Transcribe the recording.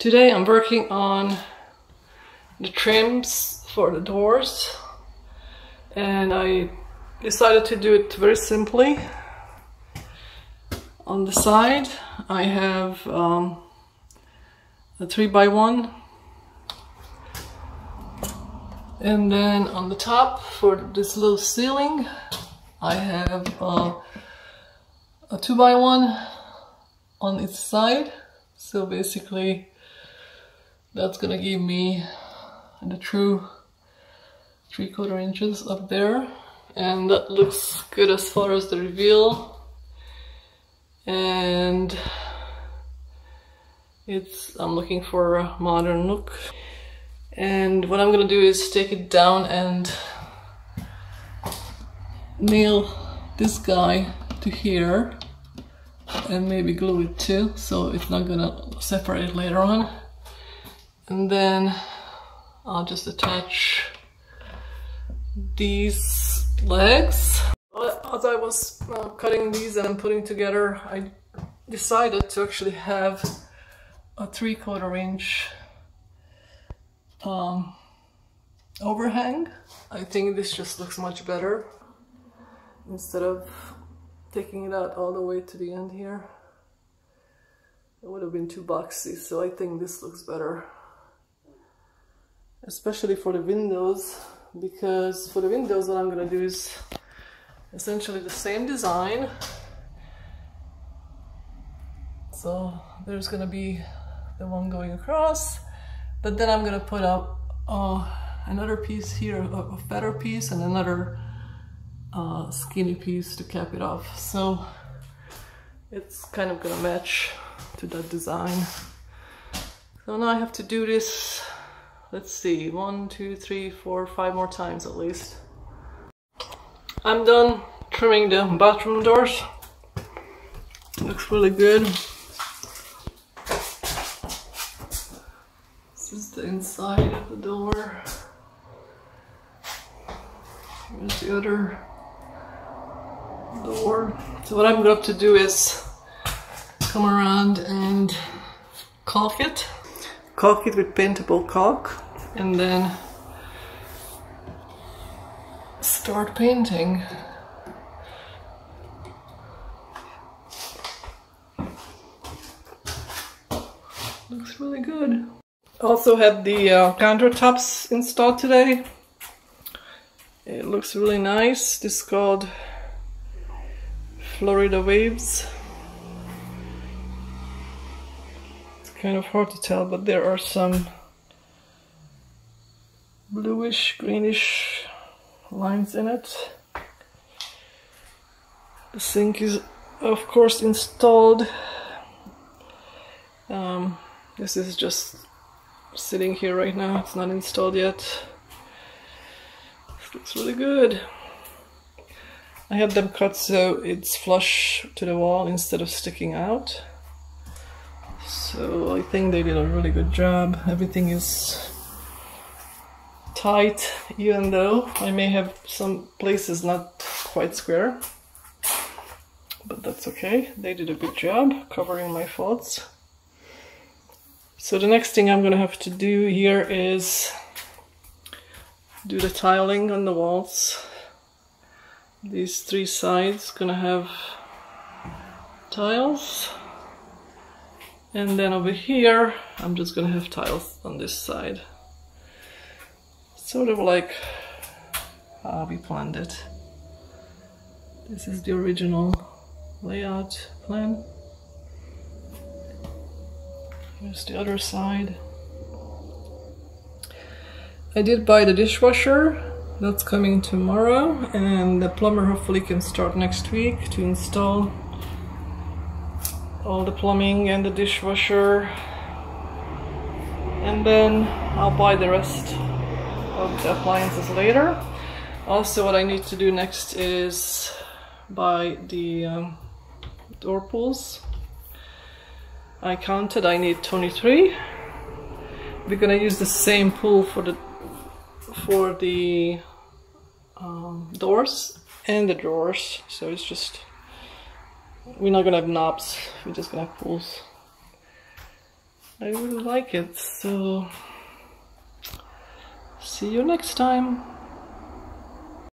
Today I'm working on the trims for the doors, and I decided to do it very simply. On the side I have a 3x1, and then on the top for this little ceiling I have a 2x1 on its side. So basically that's gonna give me the true 3/4 inches up there, and that looks good as far as the reveal. And I'm looking for a modern look. And what I'm gonna do is take it down and nail this guy to here, and maybe glue it too, so it's not gonna separate later on. And then I'll just attach these legs. As I was cutting these and putting together, I decided to actually have a 3/4 inch overhang. I think this just looks much better instead of taking it out all the way to the end here. It would have been too boxy, so I think this looks better, especially for the windows, because for the windows what I'm gonna do is essentially the same design. So there's gonna be the one going across, but then I'm gonna put up another piece here, a fatter piece, and another skinny piece to cap it off. So it's kind of gonna match to that design. So now I have to do this, let's see, 1, 2, 3, 4, 5 more times at least. I'm done trimming the bathroom doors. Looks really good. This is the inside of the door. Here's the other door. So what I'm going to do is come around and caulk it. Caulk it with paintable caulk, and then start painting. Looks really good. Also had the countertops installed today. It looks really nice. This is called Florida Waves. It's kind of hard to tell, but there are some bluish, greenish lines in it. The sink is of course installed. This is just sitting here right now, it's not installed yet. This looks really good. I had them cut so it's flush to the wall instead of sticking out. So I think they did a really good job. Everything is tight, even though I may have some places not quite square. But that's okay, they did a good job covering my faults. So the next thing I'm gonna have to do here is do the tiling on the walls. These 3 sides gonna have tiles, and then over here I'm just gonna have tiles on this side. Sort of like how we planned it. This is the original layout plan. Here's the other side. I did buy the dishwasher. That's coming tomorrow, and the plumber hopefully can start next week to install all the plumbing and the dishwasher, and then I'll buy the rest of the appliances later. Also, what I need to do next is buy the door pulls. I counted, I need 23. We're gonna use the same pull for the doors and the drawers, so it's just, we're not gonna have knobs, we're just gonna have pulls. I really like it. So see you next time.